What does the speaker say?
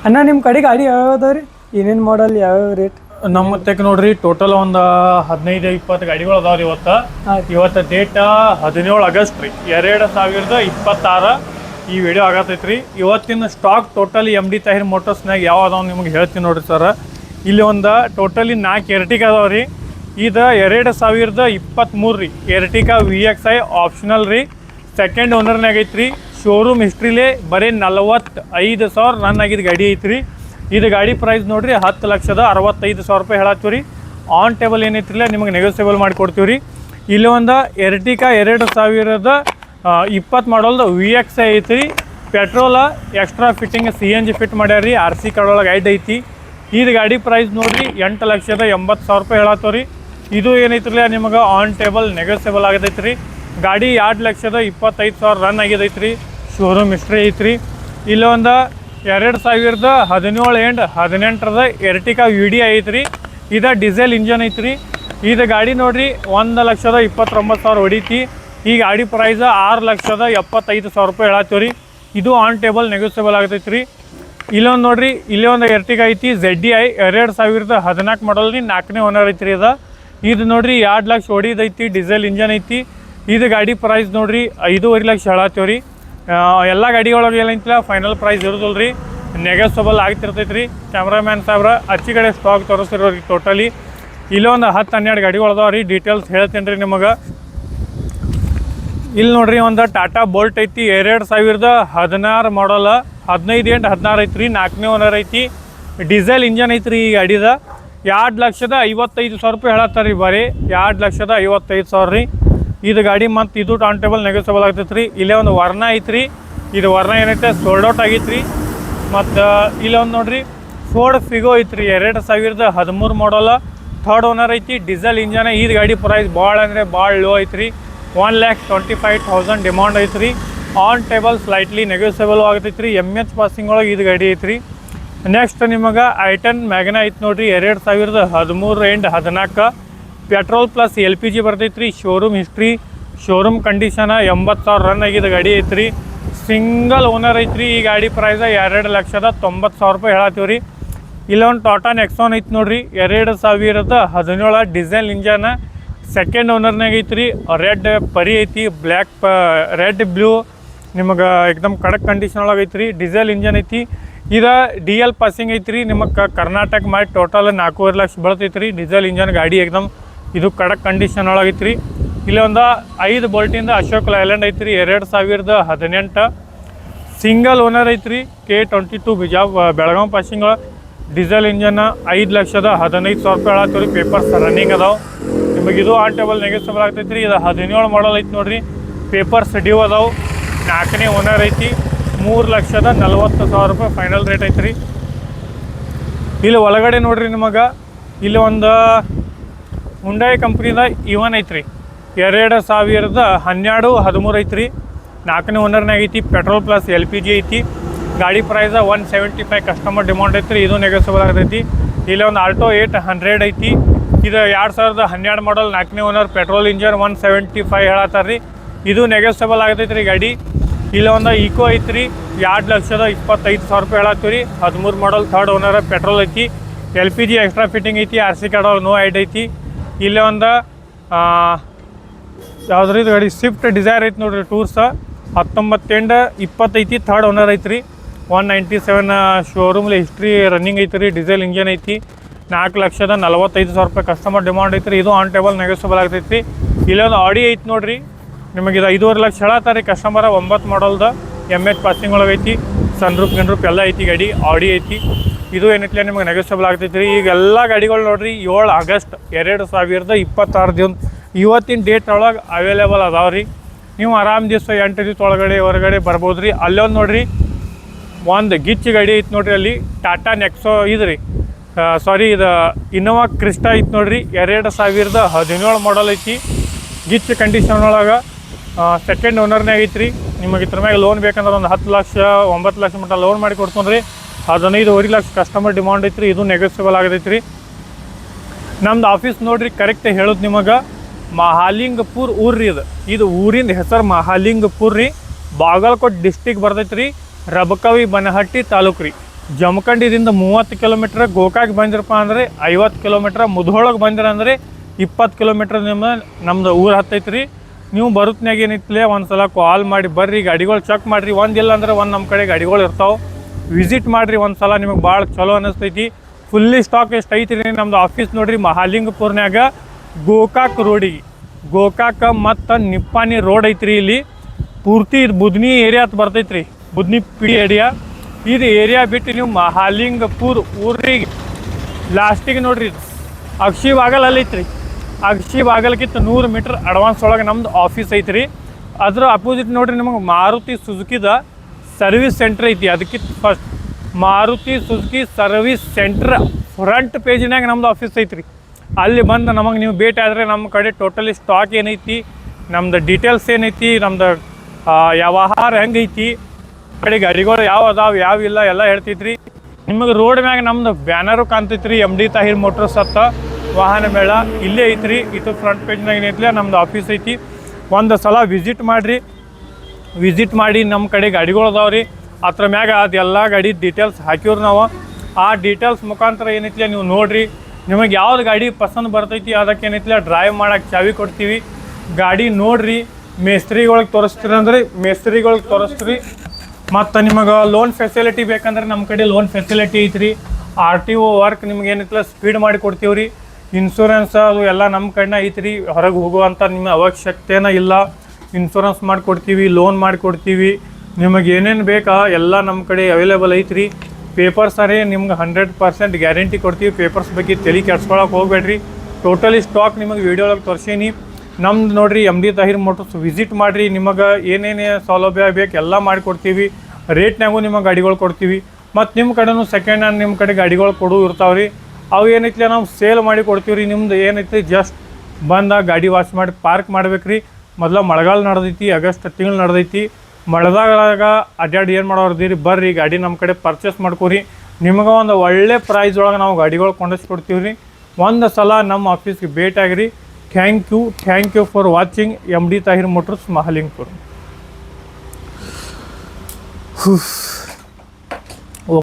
ಅಣ್ಣ ನಿಮ್ಮ ಕಡೆ ಗಾಡಿ ಯಾವ್ಯಾವ ಅದಾವ ರೀ? ಏನೇನು ಮಾಡಲ್, ಯಾವ್ಯಾವ ರೇಟ್? ನಮ್ಮ ತೆಕ್ ನೋಡ್ರಿ ಟೋಟಲ್ ಒಂದು 15-20 ಗಾಡಿಗಳು ಅದಾವ್ರಿ ಇವತ್ತು ಡೇಟ್ 17 ಆಗಸ್ಟ್ ರೀ 2026 ಈ ವಿಡಿಯೋ ಆಗತೈತ್ರಿ. ಇವತ್ತಿನ ಸ್ಟಾಕ್ ಟೋಟಲಿ MD ತಾಹಿರ್ ಮೋಟರ್ಸ್ನಾಗ ಯಾವ ಅದಾವ ನಿಮ್ಗೆ ಹೇಳ್ತೀನಿ ನೋಡ್ರಿ ಸರ್. ಇಲ್ಲಿ ಒಂದು ಟೋಟಲಿ 4 ಎರ್ಟಿಗ ಅದಾವ್ರಿ. ಇದು 2023 ರೀ ಎರ್ಟಿಗ VXI ಆಪ್ಷನಲ್ ರೀ. ಸೆಕೆಂಡ್ ಓನರ್ನಾಗ ಐತ್ರಿ. ಶೋರೂಮ್ ಹಿಸ್ಟ್ರಿಲೇ ಬರೀ 45,000 ರನ್ ಆಗಿದ್ದು ಗಾಡಿ ಐತ್ರಿ. ಇದು ಗಾಡಿ ಪ್ರೈಸ್ ನೋಡ್ರಿ 10,65,000 ರೂಪಾಯಿ ಹೇಳತ್ತೀವಿ ರೀ. ಆನ್ ಟೇಬಲ್ ಏನೈತಿಲ್ಲ ನಿಮಗೆ ನೆಗೋಸಿಯಬಲ್ ಮಾಡಿಕೊಡ್ತೀವಿ ರೀ. ಇಲ್ಲಿ ಒಂದು ಎರ್ಟಿಗ 2020 ಮಾಡಲ್ದು VXI ಐತ್ರಿ. Petrol extra fitting CNG fit ಮಾಡ್ಯಾರ ರೀ. RC ಕಾರ್ಡ್ ಒಳಗೆ ಐಡ್ ಐತಿ. ಇದು ಗಾಡಿ ಪ್ರೈಸ್ ನೋಡ್ರಿ 8,80,000 ರೂಪಾಯಿ ಹೇಳತ್ತೀವಿ ರೀ. ಇದು ಏನೈತಿಲ್ಲ ನಿಮಗೆ ಆನ್ ಟೇಬಲ್ ನೆಗೋಸಿಯಬಲ್ ಆಗತೈತಿ ರೀ. ಗಾಡಿ 2,25,000 ರನ್ ಆಗಿದೈತ್ರಿ. ಶೋರೂಮ್ ಹಿಸ್ಟ್ರಿ ಐತ್ರಿ. ಇಲ್ಲಿ ಒಂದು 2017 ಎಂಡ್ 18 ಎರ್ಟಿಗ VDI ಐತ್ರಿ. ಇದು ಡೀಸೆಲ್ ಇಂಜನ್ ಐತ್ರಿ. ಇದು ಗಾಡಿ ನೋಡ್ರಿ 1,29,000 ಹೊಡಿತಿ. ಈ ಗಾಡಿ ಪ್ರೈಸ್ 6,75,000 ರೂಪಾಯಿ ಹೇಳತ್ತೀವಿ ರೀ. ಇದು ಆನ್ ಟೇಬಲ್ ನೆಗೋಸಿಯಬಲ್ ಆಗತೈತಿ ರೀ. ಇಲ್ಲೊಂದು ನೋಡ್ರಿ, ಇಲ್ಲೇ ಒಂದು ಎರ್ಟಿಗ ಐತಿ ZDI 2014 ಮಾಡಲ್ ರೀ. 4ನೇ ಓನರ್ ಐತ್ರಿ. ಇದು ನೋಡ್ರಿ 2 ಲಕ್ಷ ಹೊಡಿದೈತಿ. ಡೀಸೆಲ್ ಇಂಜನ್ ಐತಿ. ಇದು ಗಾಡಿ ಪ್ರೈಸ್ ನೋಡ್ರಿ 5.5 ಲಕ್ಷ ಹೇಳತ್ತೀವಿ ರೀ. ಎಲ್ಲ ಗಾಡಿಗಳೊಳಗೆ ಏನೈತಿಲ್ಲ ಫೈನಲ್ ಪ್ರೈಸ್ ಇರೋದಿಲ್ಲ ರೀ, ನೆಗೋಸಿಯಬಲ್ ಆಗ್ತಿರ್ತೈತೆ ರೀ. ಕ್ಯಾಮ್ರಾಮ್ಯಾನ್ ಸಾಹೇಬ್ರ ಅಚ್ಚಿ ಕಡೆ ಸ್ಟಾಕ್ ತೋರಿಸಿರೋ ರೀ ಟೋಟಲಿ. ಇಲ್ಲೊಂದು 10-12 ಗಾಡಿಗಳು ಅದಾವ ರೀ. ಡೀಟೇಲ್ಸ್ ಹೇಳ್ತೀನಿ ರೀ ನಿಮಗೆ. ಇಲ್ಲಿ ನೋಡ್ರಿ ಒಂದು ಟಾಟಾ ಬೋಲ್ಟ್ ಐತಿ 2016 ಮಾಡಲ್. 15/8/16 ಐತ್ರಿ. 4ನೇ ಓನರ್ ಐತಿ. ಡೀಸೆಲ್ ಇಂಜನ್ ಐತ್ರಿ. ಈ ಗಾಡಿದ 2,55,000 ರೂಪಾಯಿ ಹೇಳತ್ತಾರೆ ರೀ. ಬರೀ 2,55,000 ರೀ. ಇದು ಗಾಡಿ ಮತ್ತು ಇದು ಆನ್ ಟೇಬಲ್ ನೆಗೋಸಿಯಬಲ್ ಆಗ್ತೈತೆ ರೀ. ಇಲ್ಲೇ ಒಂದು ವರ್ಣ ಐತ್ರಿ. ಇದು ವರ್ಣ ಏನೈತೆ ಸೋಲ್ಡ್ ಔಟ್ ಆಗೈತೆ ರೀ. ಮತ್ತು ಇಲ್ಲೊಂದು ನೋಡ್ರಿ ಫೋರ್ಡ್ ಫಿಗೋ ಐತ್ರಿ 2013 ಮಾಡಲ್. 3rd ಓನರ್ ಐತಿ. Diesel engine. ಇದು ಗಾಡಿ ಪ್ರೈಸ್ ಭಾಳ ಅಂದರೆ ಭಾಳ ಲೋ ಐತ್ರಿ. 1,25,000 ಡಿಮಾಂಡ್ ಐತ್ರಿ. ಆನ್ ಟೇಬಲ್ ಸ್ಲೈಟ್ಲಿ ನೆಗೋಸಿಯಬಲ್ ಆಗತೈತೆ ರೀ. MH ಪಾಸಿಂಗ್ ಒಳಗೆ ಇದು ಗಾಡಿ ಐತ್ರಿ. ನೆಕ್ಸ್ಟ್ ನಿಮಗೆ I10 ಮ್ಯಾಗ್ನಾ ಐತೆ ನೋಡ್ರಿ 2013 ಎಂಡ್ 14 ಪೆಟ್ರೋಲ್ ಪ್ಲಸ್ LPG ಬರ್ತೈತೆ ರೀ. Showroom history, showroom condition 80,000 run ಆಗಿದ್ದು ಗಾಡಿ ಐತ್ರಿ. ಸಿಂಗಲ್ ಓನರ್ ಐತ್ರಿ. ಈ ಗಾಡಿ ಪ್ರೈಸ್ 2,90,000 ರೂಪಾಯಿ ಹೇಳತ್ತೀವಿ ರೀ. ಇಲ್ಲೊಂದು ಟಾಟಾ ನೆಕ್ಸಾನ್ ಐತೆ ನೋಡ್ರಿ 2017 ಡೀಸೆಲ್ ಇಂಜನ್. ಸೆಕೆಂಡ್ ಓನರ್ನಾಗ ಐತ್ರಿ. ರೆಡ್ ಪರಿ ಐತಿ, ಬ್ಲ್ಯಾಕ್ ರೆಡ್ ಬ್ಲೂ ನಿಮಗೆ ಎಕ್ದಮ್ ಕಡಕ್ ಕಂಡೀಷನ್ ಒಳಗೆ ಐತ್ರಿ. ಡೀಸೆಲ್ ಇಂಜನ್ ಐತಿ. ಇದು DL ಪಾಸಿಂಗ್ ಐತ್ರಿ. ನಿಮಗೆ ಕರ್ನಾಟಕ ಮಾಡಿ ಟೋಟಲ್ 4.5 ಲಕ್ಷ ಬರ್ತೈತ್ರಿ. ಡೀಸೆಲ್ ಇಂಜನ್ ಗಾಡಿ ಎಕ್ದಮ್ ಇದು ಕಡಕ್ ಕಂಡೀಷನ್ ಒಳಗೆ ಐತ್ರಿ. ಇಲ್ಲಿ ಒಂದು 5 ಬೋಲ್ಟಿಂದ ಅಶೋಕ್ ಲೈಲ್ಯಾಂಡ್ ಐತ್ರಿ 2018 ಸಿಂಗಲ್ ಓನರ್ ಐತ್ರಿ. K22 Belagavi passing diesel engine 5,15,000 ರೂಪಾಯಿ ಹೇಳತ್ತೀವಿ ರೀ. ಪೇಪರ್ಸ್ ರನ್ನಿಂಗ್ ಅದಾವೆ. ನಿಮಗೆ ಇದು ಆನ್ ಟೇಬಲ್ ನೆಗೋಸಿಯಬಲ್ ಆಗ್ತೈತೆ ರೀ. ಇದು 17 ಮಾಡಲ್ ಐತಿ ನೋಡ್ರಿ. ಪೇಪರ್ಸ್ ಡ್ಯೂ ಅದಾವೆ. 4ನೇ ಓನರ್ ಐತಿ. 3,40,000 ರೂಪಾಯಿ ಫೈನಲ್ ರೇಟ್ ಐತ್ರಿ. ಇಲ್ಲಿ ಒಳಗಡೆ ನೋಡ್ರಿ ನಿಮಗೆ ಇಲ್ಲಿ ಒಂದು ಹುಂಡೈ ಕಂಪ್ನಿದ ಇವನ್ ಐತ್ರಿ 2012-13 ಐತ್ರಿ. 4ನೇ ಓನರ್ನಾಗ ಐತಿ. ಪೆಟ್ರೋಲ್ ಪ್ಲಸ್ LPG ಐತಿ. ಗಾಡಿ ಪ್ರೈಸ್ 175 ಕಸ್ಟಮರ್ ಡಿಮಾಂಡ್ ಐತ್ರಿ. ಇದು ನೆಗೋಸಿಯಬಲ್ ಆಗತೈತಿ. ಇಲ್ಲಿ ಒಂದು ಆಲ್ಟೋ 800 ಐತಿ. ಇದು 2012 ಮಾಡಲ್. 4ನೇ ಓನರ್. ಪೆಟ್ರೋಲ್ ಇಂಜನ್ 175 ಹೇಳತ್ತಾರ ರೀ. ಇದು ನೆಗೋಸಿಯಬಲ್ ಆಗತೈತಿ ರೀ ಗಾಡಿ. ಇಲ್ಲಿ ಒಂದು ಈಕೋ ಐತ್ರಿ 2,25,000 ರೂಪಾಯಿ ಹೇಳತ್ತೀವಿ ರೀ. 13 ಮಾಡಲ್. 3rd owner. ಪೆಟ್ರೋಲ್ ಐತಿ. LPG ಎಕ್ಸ್ಟ್ರಾ ಫಿಟ್ಟಿಂಗ್ ಐತಿ. RC ಕಾರ್ಡ್ ಒಳಗೆ ನೋ ಐಡ್ ಐತಿ. ಇಲ್ಲಿ ಒಂದು ಯಾವ್ದ್ರಿ ಇದು ಗಾಡಿ ಸ್ವಿಫ್ಟ್ ಡಿಸೈರ್ ಐತಿ ನೋಡ್ರಿ. ಟೂರ್ಸ್ 19/8/20 ಐತಿ. 3rd ಓನರ್ ಐತ್ರಿ. 197 ಶೋರೂಮ್ಲಿ ಹಿಸ್ಟ್ರಿ ರನ್ನಿಂಗ್ ಐತಿ ರೀ. ಡೀಸೆಲ್ ಇಂಜನ್ ಐತಿ. 4,45,000 ರೂಪಾಯಿ ಕಸ್ಟಮರ್ ಡಿಮಾಂಡ್ ಐತ್ರಿ. ಇದು ಆನ್ ಟೇಬಲ್ ನೆಗೋಸಿಯಬಲ್ ಆಗ್ತೈತಿ. ಇಲ್ಲೊಂದು ಆಡಿ ಐತಿ ನೋಡ್ರಿ. ನಿಮಗೆ ಇದು 5.5 ಲಕ್ಷ ಹೇಳತ್ತಾರೆ ಕಸ್ಟಮರ. 9 ಮಾಡಲ್ದು MH ಪಾಸಿಂಗ್ ಒಳಗೆ ಐತಿ. ಸನ್ರೂಪ್ ಗಿನ್ರೂಪ್ ಎಲ್ಲ ಐತಿ. ಗಾಡಿ ಆಡಿ ಐತಿ. ಇದು ಏನೈತಿಲ್ಲ ನಿಮಗೆ ನೆಗೋಸಿಯಬಲ್ ಆಗ್ತೈತಿ ರೀ. ಈಗ ಎಲ್ಲ ಗಾಡಿಗಳು ನೋಡ್ರಿ 7 ಆಗಸ್ಟ್ 2026 ಇವತ್ತಿನ ಡೇಟ್ ಒಳಗೆ ಅವೈಲೇಬಲ್ ಅದಾವೆ ರೀ. ನೀವು ಆರಾಮ್ ದಿವಸ 8 ದಿವಸ ಒಳಗಡೆ ಹೊರಗಡೆ ಬರ್ಬೋದು ರೀ. ಅಲ್ಲೊಂದು ನೋಡ್ರಿ ಒಂದು ಗಿಚ್ ಗಾಡಿ ಐತಿ ನೋಡ್ರಿ. ಅಲ್ಲಿ ಟಾಟಾ ನೆಕ್ಸೋ ಇದು ರೀ ಇದು ಇನ್ನೋವಾ ಕ್ರಿಸ್ಟಾ ಐತಿ ನೋಡ್ರಿ 2017 ಮಾಡಲ್ ಐತಿ. ಗಿಚ್ ಕಂಡೀಷನ್ ಒಳಗೆ ಸೆಕೆಂಡ್ ಓನರ್ನಾಗ ಐತ್ರಿ. ನಿಮಗೆ ಇದ್ರ ಮ್ಯಾಗ ಲೋನ್ ಬೇಕಂದ್ರೆ ಒಂದು 10 ಲಕ್ಷ 9 ಲಕ್ಷ ಮಟ್ಟ ಲೋನ್ ಮಾಡಿ ಕೊಡ್ತೀನಿ ರೀ. 15.5 ಲಕ್ಷ ಕಸ್ಟಮರ್ ಡಿಮಾಂಡ್ ಐತ್ರಿ. ಇದು ನೆಗೋಸಿಯಬಲ್ ಆಗತೈತಿ ರೀ. ನಮ್ದು ಆಫೀಸ್ ನೋಡ್ರಿ ಕರೆಕ್ಟ್ ಹೇಳೋದು ನಿಮಗೆ ಮಹಾಲಿಂಗಪುರ ಊರು ರೀ. ಇದು ಊರಿನ ಹೆಸರು ಮಹಾಲಿಂಗಪುರ ರೀ. ಬಾಗಲಕೋಟೆ ಡಿಸ್ಟಿಕ್ ಬರ್ತೈತೆ ರೀ. ರಬಕವಿ ಬನಹಟ್ಟಿ ತಾಲೂಕು ರೀ. ಜಮಖಂಡಿದಿಂದ 30 ಕಿಲೋಮೀಟ್ರ್, ಗೋಕಾಕ್ ಬಂದಿರಪ್ಪ ಅಂದರೆ 50 ಕಿಲೋಮೀಟ್ರ್, ಮುಧೋಳಗೆ ಬಂದಿರಂದ್ರೆ 20 ಕಿಲೋಮೀಟ್ರ್ ನಮ್ದು ಊರು ಹತ್ತೈತೆ ರೀ. ನೀವು ಬರುತ್ನಾಗ ಏನೈತಿಲೆ ಒಂದು ಸಲ ಕಾಲ್ ಮಾಡಿ ಬರ್ರಿ, ಗಾಡಿಗಳು ಚೆಕ್ ಮಾಡಿರಿ. ಒಂದಿಲ್ಲ ಅಂದ್ರೆ ಒಂದು ನಮ್ಮ ಕಡೆ ಗಾಡಿಗಳು ಇರ್ತಾವೆ, ವಿಸಿಟ್ ಮಾಡಿರಿ ಒಂದು ಸಲ, ನಿಮಗೆ ಭಾಳ ಚಲೋ ಅನ್ನಿಸ್ತೈತಿ. ಫುಲ್ಲಿ ಸ್ಟಾಕ್ ಎಷ್ಟು ಐತಿ ರೀ. ನಮ್ಮದು ಆಫೀಸ್ ನೋಡಿರಿ ಮಹಾಲಿಂಗಪುರ್ನಾಗ ಗೋಕಾಕ್ ರೋಡಿಗೆ, ಗೋಕಾಕ ಮತ್ತು ನಿಪ್ಪಾಣಿ ರೋಡ್ ಐತ್ರಿ. ಇಲ್ಲಿ ಪೂರ್ತಿ ಇದು ಬುದ್ನಿ ಏರಿಯಾ ಅಂತ ಬರ್ತೈತೆ ರೀ, ಬುದ್ನಿ ಪಿ ಏರಿಯಾ. ಇದು ಏರಿಯಾ ಬಿಟ್ಟು ನೀವು ಮಹಾಲಿಂಗಪುರ್ ಊರಿಗೆ ಲಾಸ್ಟಿಗೆ ನೋಡ್ರಿ ಅಕ್ಷಿ ಬಾಗಲ್ ಅಲ್ಲಿ ಐತ್ರಿ. ಅಕ್ಷಿ ಬಾಗಲ್ಕಿಂತ 100 ಮೀಟ್ರ್ ಅಡ್ವಾನ್ಸ್ ಒಳಗೆ ನಮ್ದು ಆಫೀಸ್ ಐತ್ರಿ. ಅದ್ರ ಅಪೋಸಿಟ್ ನೋಡ್ರಿ ನಿಮಗೆ ಮಾರುತಿ ಸುಜುಕಿದ ಸರ್ವಿಸ್ ಸೆಂಟ್ರ್ ಐತಿ. ಅದಕ್ಕಿಂತ first Maruti Suzuki service centre front ಪೇಜಿನಾಗ ನಮ್ದು ಆಫೀಸ್ ಐತ್ರಿ. ಅಲ್ಲಿ ಬಂದು ನಮಗೆ ನೀವು ಭೇಟಿ ಆದರೆ ನಮ್ಮ ಕಡೆ ಟೋಟಲಿ ಸ್ಟಾಕ್ ಏನೈತಿ, ನಮ್ದು ಡೀಟೇಲ್ಸ್ ಏನೈತಿ, ನಮ್ದು ವ್ಯವಹಾರ ಹೆಂಗೈತಿ, ಕಡೆ ಗಾಡಿಗಳು ಯಾವ ಅದಾವೆ ಯಾವ ಇಲ್ಲ ಎಲ್ಲ ಹೇಳ್ತೈತ್ರಿ. ನಿಮಗೆ ರೋಡ್ ಮ್ಯಾಗ ನಮ್ದು ಬ್ಯಾನರು ಕಾಣ್ತೈತ್ರಿ, MD ತಾಹಿರ್ ಮೋಟರ್ಸ್ ಅಂತ ವಾಹನ ಮೇಳ ಇಲ್ಲೇ ಐತ್ರಿ. ಇದು ಫ್ರಂಟ್ ಪೇಜ್ನಾಗ ಏನೈತಿಲ್ಲ ನಮ್ದು ಆಫೀಸ್ ಐತಿ. ಒಂದು ಸಲ ವಿಸಿಟ್ ಮಾಡಿ ನಮ್ಮ ಕಡೆ ಗಾಡಿಗಳು ಅದಾವೆ ರೀ. ಅದ್ರ ಮ್ಯಾಗ ಅದೆಲ್ಲ ಗಾಡಿ ಡೀಟೇಲ್ಸ್ ಹಾಕಿವ್ರಿ ನಾವು. ಆ ಡೀಟೇಲ್ಸ್ ಮುಖಾಂತರ ಏನೈತಿಲ್ಲ ನೀವು ನೋಡಿರಿ. ನಿಮಗೆ ಯಾವ್ದು ಗಾಡಿ ಪಸಂದ್ ಬರ್ತೈತಿ ಅದಕ್ಕೆ ಏನೈತಿಲ್ಲ ಡ್ರೈವ್ ಮಾಡೋಕ್ಕೆ ಚಾವಿ ಕೊಡ್ತೀವಿ. ಗಾಡಿ ನೋಡಿರಿ, ಮೇಸ್ತ್ರಿಗಳಿಗೆ ತೋರಿಸ್ತೀರಿ ಅಂದ್ರೆ ಮೇಸ್ತ್ರಿಗಳಿಗೆ ತೋರಿಸ್ತೀರಿ. ಮತ್ತು ನಿಮಗೆ ಲೋನ್ ಫೆಸಿಲಿಟಿ ಬೇಕಂದ್ರೆ ನಮ್ಮ ಕಡೆ ಲೋನ್ ಫೆಸಿಲಿಟಿ ಐತ್ರಿ. RTO ವರ್ಕ್ ನಿಮ್ಗೆ ಏನೈತಿಲ್ಲ ಸ್ಪೀಡ್ ಮಾಡಿ ಕೊಡ್ತೀವಿ ರೀ. ಇನ್ಶೂರೆನ್ಸ್ ಅದು ಎಲ್ಲ ನಮ್ಮ ಕಡೆನ ಐತ್ರಿ. ಹೊರಗೆ ಹೋಗುವಂಥ ನಿಮ್ಮ ಅವಶ್ಯಕತೆನ ಇಲ್ಲ. ಇನ್ಶೂರೆನ್ಸ್ ಮಾಡಿಕೊಡ್ತೀವಿ, ಲೋನ್ ಮಾಡಿಕೊಡ್ತೀವಿ. ನಿಮಗೆ ಏನೇನು ಬೇಕಾ ಎಲ್ಲ ನಮ್ಮ ಕಡೆ ಅವೈಲೇಬಲ್ ಐತ್ರಿ. ಪೇಪರ್ಸ್ ಅರೇ ನಿಮ್ಗೆ 100% ಗ್ಯಾರಂಟಿ ಕೊಡ್ತೀವಿ. ಪೇಪರ್ಸ್ ಬಗ್ಗೆ ತಲೆ ಕೆಡ್ಸ್ಕೊಳಕ್ಕೆ ಹೋಗ್ಬೇಡ್ರಿ. ಟೋಟಲಿ ಸ್ಟಾಕ್ ನಿಮಗೆ ವೀಡಿಯೋ ಒಳಗೆ ತೋರಿಸೀನಿ. ನಮ್ದು ನೋಡಿರಿ MD ತಾಹಿರ್ ಮೋಟರ್ಸ್ ವಿಸಿಟ್ ಮಾಡಿರಿ. ನಿಮಗೆ ಏನೇನು ಸೌಲಭ್ಯ ಬೇಕು ಎಲ್ಲ ಮಾಡಿಕೊಡ್ತೀವಿ. ರೇಟ್ನಾಗೂ ನಿಮಗೆ ಗಾಡಿಗಳು ಕೊಡ್ತೀವಿ. ಮತ್ತು ನಿಮ್ಮ ಕಡೆನೂ ಸೆಕೆಂಡ್ ಹ್ಯಾಂಡ್ ನಿಮ್ಮ ಕಡೆ ಗಾಡಿಗಳು ಕೊಡು ಇರ್ತಾವೆ ರೀ. ಅವು ಏನೈತಿ ನಾವು ಸೇಲ್ ಮಾಡಿ ಕೊಡ್ತೀವಿ ರೀ. ನಿಮ್ದು ಏನೈತಿ ಜಸ್ಟ್ ಬಂದಾಗ ಗಾಡಿ ವಾಶ್ ಮಾಡಿ ಪಾರ್ಕ್ ಮಾಡ್ಬೇಕು ರೀ. ಮೊದಲು ಮಳೆಗಾಲ ನಡೆದೈತಿ, ಆಗಸ್ಟ್ ತಿಂಗಳು ನಡೆದೈತಿ. ಮಳೆದಾಗ ಅಡ್ಡಾಡಿ ಏನು ಮಾಡೋರ್ದಿರಿ, ಬರ್ರಿ ಗಾಡಿ ನಮ್ಮ ಕಡೆ ಪರ್ಚೇಸ್ ಮಾಡ್ಕೊರಿ. ನಿಮಗೆ ಒಂದು ಒಳ್ಳೆ ಪ್ರೈಸ್ ಒಳಗೆ ನಾವು ಗಾಡಿಗಳು ಕೊಂಡೋಸ್ಕೊಡ್ತೀವಿ ರೀ. ಒಂದು ಸಲ ನಮ್ಮ ಆಫೀಸ್ಗೆ ಭೇಟಿ ಆಗಿರಿ. Thank you for watching MD Tahir motors Mahalingapur.